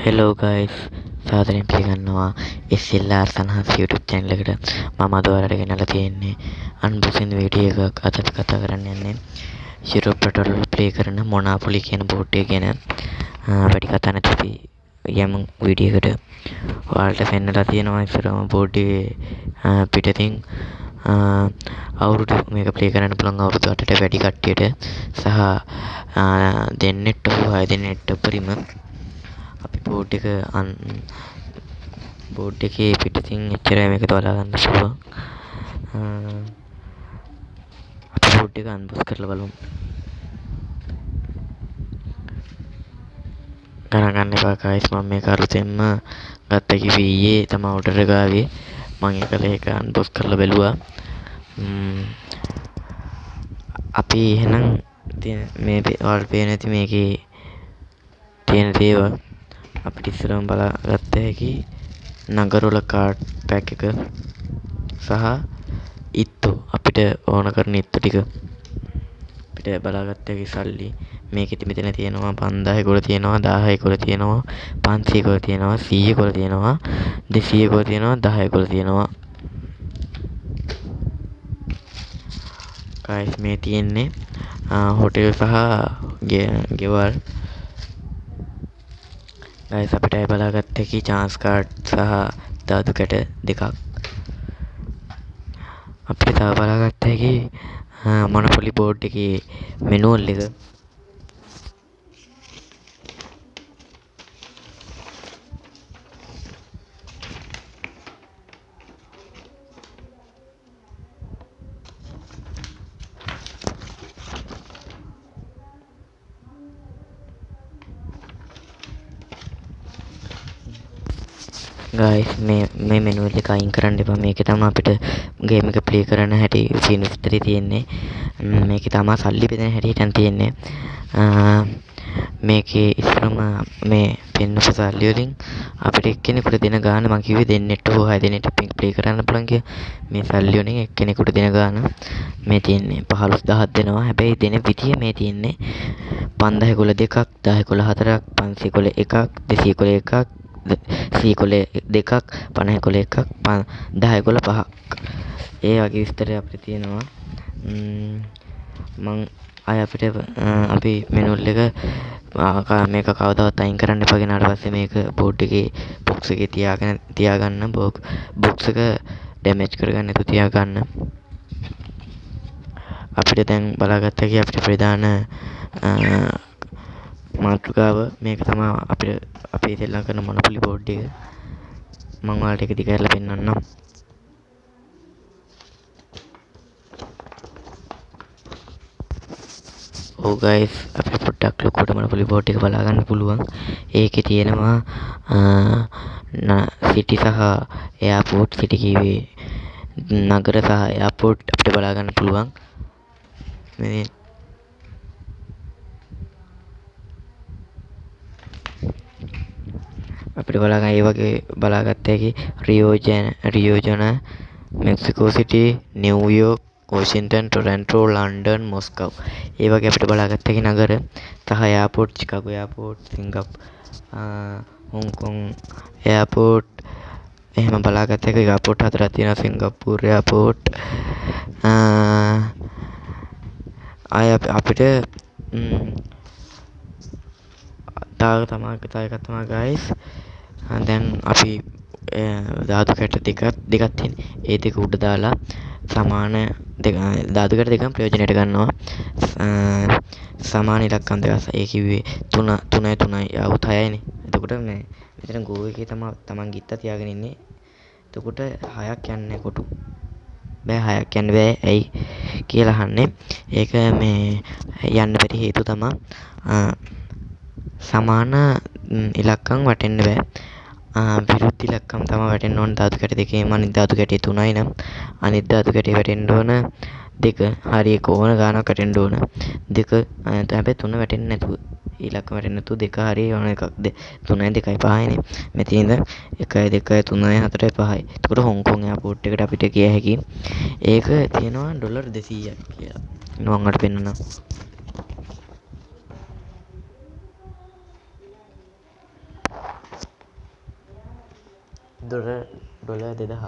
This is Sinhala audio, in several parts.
Hello guys, සාදරයෙන් පිළිගන්නවා SLR සනහස් YouTube channel එකට. මම අද ඔයාලට ගෙනල්ලා තියෙන්නේ unboxing වීඩියෝ එකක්. අද අපි කතා කරන්න යන්නේ Shiropro වල ප්ලේ කරන Monopoly කියන බෝඩ් එක ගැන. වැඩි කතා නැති අපි යමු වීඩියෝ එකට. ඔයාලට පෙන්නලා තියෙනවා ඉස්සරහම බෝඩ් එකේ පිටතින් අවුරුදු මේක ප්ලේ කරන්න පුළුවන් අවුරුදු 8ට වැඩි කට්ටියට සහ දෙන්නෙක්ට හෝ 6 දෙනෙක්ට උපරිම අපි බෝඩ් එකේ පිටතින් එච්චරයි මේක තෝරා ගන්න පුළුවන්. අපි බෝඩ් එක අන්බොක්ස් කරලා බලමු. ගණන් ගන්න එපා guys, මම මේක අලුතෙන්ම ගත්ත කිවි ඊයේ තමයි ඕඩර් එක ආවේ. මම ඒක අන්බොක්ස් කරලා බැලුවා. අපි එහෙනම් මේ ඔයාලට පේන ඇති මේකේ තියෙන දේවල් අපිට ඉස්සරහම බලාගත්ත හැකි නගරවල කාඩ් පැක් එක සහ ඉත්තු අපිට ඕන කරන ඉත්තු ටික අපිට බලාගත්ත හැකි සල්ලි මේකෙට මෙතන තියෙනවා 5000 කුල තියෙනවා 1000 කුල තියෙනවා 500 කුල තියෙනවා 100 කුල තියෙනවා 200 කුල තියෙනවා 10 කුල තියෙනවා. guys මේ තියෙන්නේ හොටෙල් සහ ගෙවල්. guys අපිට බලාගත්ත හැකි chance card සහ ධාතු කැට දෙකක්. අපිට තව බලාගත්ත හැකි Monopoly board එකේ manual එක. guys මේ manual එක අයින් කරන්න එපා. මේකේ තමයි අපිට ගේම් එක ප්ලේ කරන්න හැටි විස්තරي තියෙන්නේ. මේකේ තමයි සල්ලි බෙදෙන හැටියටන් තියෙන්නේ. මේකේ ඉස්සරම මේ පෙන්නපු සල්ලි වලින් අපිට එක්කෙනෙකුට දෙන ගාන මම කිව්වේ දෙන්නෙක්ට හෝ 6 දෙනෙක්ට ප්ලේ කරන්න පුළුවන් කියලා. මේ සල්ලි වලින් එක්කෙනෙකුට දෙන ගාන මේ තියෙන්නේ 15000ක් දෙනවා. හැබැයි දෙන විදිය මේ තියෙන්නේ 5000 කුල දෙකක් 10 කුල හතරක් 500 කුල එකක් 200 කුල එකක් 100 කුල දෙකක් 50 කුල එකක් 10 කුල පහක්. ඒ වගේ විස්තරය අපිට තියෙනවා. මං අපිට අපි මෙනුල් එක මේක කවදාවත් අයින් කරන්න එපා. ගෙනාට පස්සේ මේක බෝඩ් එකේ බොක්ස් එකේ තියාගන්න බොක්ස් එක ඩැමේජ් කරගන්න නැතුව තියාගන්න. අපිට දැන් බලාගත්ත හැකි අපිට ප්‍රධාන මාතෘකාව මේක තමයි අපිට අපි ඉතින් කරන Monopoly board එක. මම ඔයාලට ඒක දිගහැරලා පෙන්නන්නම්. ඔව් guys අපිට පොඩ්ඩක් ලොකුවට Monopoly board එක බලා ගන්න පුළුවන්. ඒකේ තියෙනවා සිටි සහ එයාපෝට්. සිටි කිව්වේ නගර සහ එයාපෝට් අපිට බලා ගන්න පුළුවන්. මේ අපිට බලාගන්න ඒ වගේ බලාගත්ත හැකි රියෝජන Mexico city New York Washington Toronto London Moscow ඒ වගේ අපිට බලාගත්ත හැකි නගර සහ airport Chicago airport Hong Kong airport එහෙම බලාගත්ත හැකි එයාපෝට් හතරක් තියෙනවා. සිංගප්පූර් එයාපෝට් අපිට තව එකක් තමයි guys දැන් අපි ධාතු කැට දෙකක් තියෙන. ඒ දෙක උඩ දාලා සමාන ධාතු කැට දෙකම ප්‍රයෝජනයට ගන්නවා. සමාන ඉලක්කම් දෙකක්. ඒ කිව්වේ 3යි අවුත් 6යිනේ. එතකොට මේ මෙතන ගෝ එකේ තමන් ගිත්ත තියාගෙන ඉන්නේ. එතකොට 6ක් යන්නේ කොටු. බෑ 6ක් යන්න බෑ. ඇයි කියලා අහන්නේ. ඒක මේ යන්න බැරි හේතුව තමයි සමාන ඉලක්කම් වටෙන්න බෑ. විරුද්ධ ඉලක්කම් තමයි වැටෙන්න ඕන ධාතු කැට දෙකේම. අනිත් ධාතු කැටේ 3යි නම් අනිත් ධාතු කැටේ වැටෙන්න ඕන 2. හරි ඒක ඕන ගානක් වැටෙන්න ඕන 2. හැබැයි 3 වැටෙන්නේ නැතුව ඉලක්කම් වැටෙන්නේ නැතුව 2 හරි ඕන එකක් 3යි 2යි 5යිනේ. මෙතනින්ද 1යි 2යි 3යි 4යි 5යි. එතකොට හොංකොං එයාපෝට් එකට අපිට කිය හැකි ඒක තියෙනවා ඩොලර් 200ක් කියලා. මම ඔයාලට පෙන්නනවා. ඩොලර් 2000ක්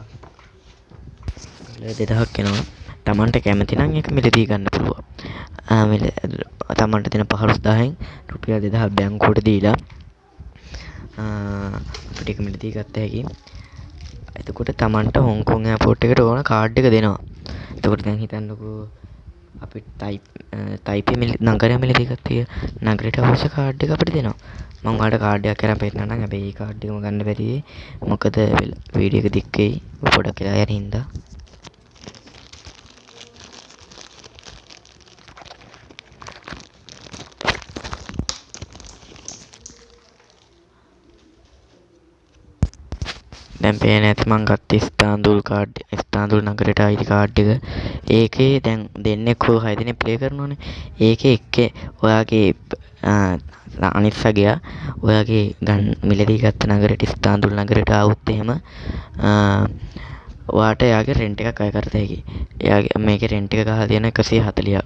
එනවා. තමන්ට කැමති නම් ඒක මිලදී ගන්න පුළුවන්. තමන්ට දෙන 15000න් රුපියල් 2000 බැංකුවට දීලා අපිට ඒක මිලදී ගත්ත හැකි. එතකොට තමන්ට හොංකොං එයාපෝට් එකට ඕන කාඩ් එක දෙනවා. එතකොට දැන් හිතන්නකෝ අපි ටයිපේ නගරය මිලදී ගත්ත නගරයට අවශ්‍ය කාඩ් එක අපිට දෙනවා. මම ඔයාලට කාඩ් එකක් කරන් පෙන්නන්නම්. හැබැයි මේ කාඩ් එකම ගන්න බැරි මොකද වීඩියෝ එක දික් වෙයි. පොඩක් වෙලා යන හින්දා. දැන් පේන්නේ නැති මං ගත්ත ඉස්තාන්බුල් නගරයට අයිති කාඩ් එක. ඒකේ දැන් දෙන්නෙක් හෝ 6 දෙනෙක් ප්ලේ කරනෝනේ. ඒකේ ඔයාගේ අනිත් සගයා ඔයාගේ මිලදී ගත්ත නගරයට ඉස්තාන්බුල් නගරයට ආවොත් එහෙම ඔයාට එයාගේ රෙන්ට් එකක් අය කරත හැකියි. එයාගේ මේකේ රෙන්ට් එක ගහලා තියෙන 140ක්.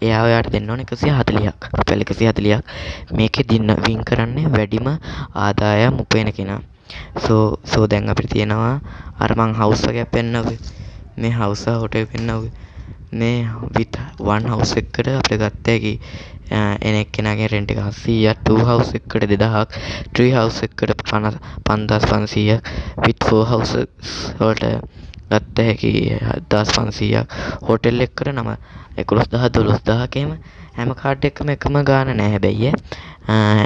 එයා ඔයාට දෙන්න ඕනේ 140ක්. රුපියල් 140ක්. මේකේ වින් කරන්නේ වැඩිම ආදායම් උපයන කෙනා. සෝ දැන් අපිට තියෙනවා අර මං හවුස් එකක් පෙන්නවුවේ. මේ හවුස් එක හොටෙල් පෙන්නවුවේ. මේ විත් වන් හවුස් එකකට අපිට ගත්ත හැකි එන එක්කෙනාගේ රෙන්ට් එක 700ක්, ටූ හවුස් එකකට 2000ක්, ත්‍රී හවුස් එකකට 5500ක්, විත් ෆෝර් හවුස් වලට ගත්ත හැකි 7500ක්, හොටෙල් එකකට 11000 12000ක් එහෙම. හැම කාඩ් එකකම එකම ගාන නෑ හැබැයි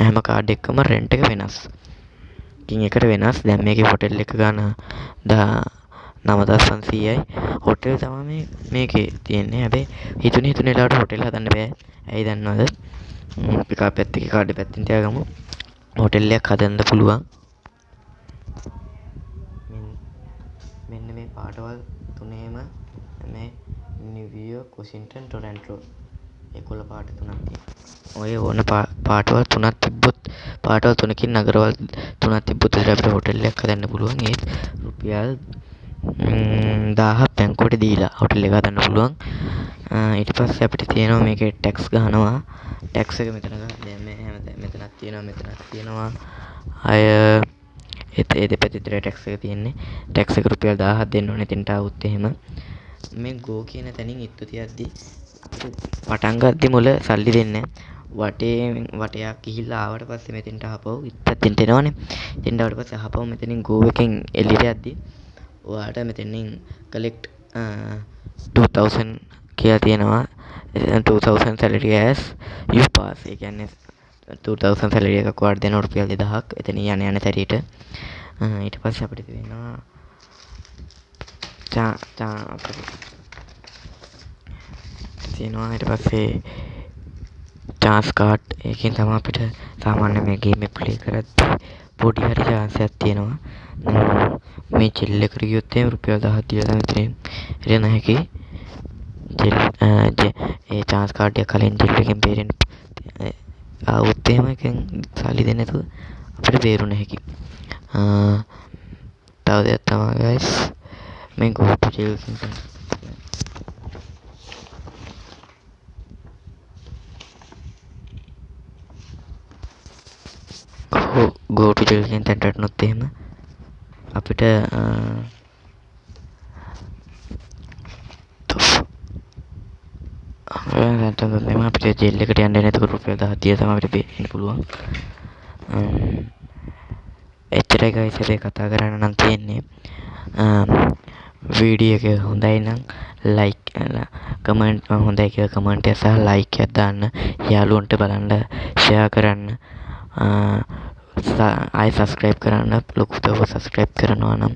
හැම කාඩ් එකකම රෙන්ට් එක වෙනස්. එකට වෙනස්. දැන් මේකේ හොටෙල් එක ගාන 9500යි. හොටෙල් තමයි මේකේ තියෙන්නේ. හැබැයි හිතුනේ වෙලාවට හොටෙල් හදන්න බෑ. ඇයි දන්නවද? පිකා පැත්තේ කාඩ් පැත්තෙන් තියාගමු. හොටෙල් එකක් හදන්න පුළුවන්. මෙන්න මේ පාටවල් තුනේම මේ නිව්යෝර්ක්, වොෂින්ටන්, ටොරන්ටෝ 11 පාට තුනක් තියෙනවා. ඔය ඕන පාටවල් තුනක් තිබ්බොත් පාටවල් තුනකින් නගරවල් තුනක් තිබ්බොත් අපිට හොටෙල් එකක් හදන්න පුළුවන්. ඒත් රුපියල් 1000ක් බැංකුවට දීලා හොටෙල් එක හදන්න පුළුවන්. ඊට පස්සේ අපිට තියෙනවා මේකේ ටැක්ස් ගහනවා. ටැක්ස් එක මෙතන ගන්න. දැන් මේ මෙතනක් තියෙනවා. අය ඒ දෙපැත්තේ ටැක්ස් එක තියෙන්නේ. ටැක්ස් එක රුපියල් 1000ක් දෙන්න ඕනේ එතනට આવුත් එහෙම. මේ ගෝ කියන තැනින් ඉත්තු තියද්දි පටන් ගද්දි මුල සල්ලි දෙන්නේ වටයක් ගිහිල්ලා ආවට පස්සේ මෙතෙන්ට ආපහු ඉත්තෙන්ට එනවනේ. එතෙන්ට ආවට පස්සේ ආපහු මෙතනින් ගෝ එකෙන් එළියට යද්දි ඔයාට මෙතනින් කලෙක්ට් 2000 කියලා තියෙනවා. 2000 salary as you pass. ඒ කියන්නේ 2000 salary එකක් ඔයාට දෙනවා රුපියල් 2000ක්. එතනින් යන තැරියට ඊට පස්සේ අපිට වෙනවා තියෙනවා. ඊට පස්සේ chance card. ඒකෙන් තමයි අපිට සාමාන්‍ය මේ ගේම් එක ප්ලේ කරද්දී පොඩි හරි chance එකක් තියෙනවා. මේ ජෙල් එකට ගියොත් එහෙම රුපියල් 1000ක් දීලා තමයි එතන හැකි. ඒ chance card එක කලින් ජෙල් එකෙන් බේරෙන්න ආවොත් එහෙම එකෙන් සල්ලි දෙන්නේ නැතුව අපිට බේරුණ හැකි. තව දෙයක් තමයි guys මේ go to jail කියන තැනට යනොත් එහෙම අපිට අපිට ජෙල් එකට යන්න නැතුව රුපියල් 1000 දීලා තමයි අපිට බේරෙන්න පුළුවන්. එච්චරයි guys අපි කතා කරන්න නම් තියෙන්නේ. වීඩියෝ එක හොඳයි නම් ලයික් කමෙන්ට් හොඳයි කියලා කමෙන්ට් එක සහ ලයික් එකක් දාන්න. යාළුවන්ට බලන්න ෂෙයා කරන්න. ආයි සබස්ක්‍රයිබ් කරන්න. ලොකුට සබස්ක්‍රයිබ් කරනවා නම්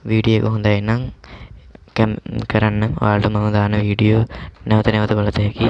වීඩියෝ එක හොඳයි නම් කරන්න. ඔයාලට මම දාන වීඩියෝ නැවත බලත හැකි.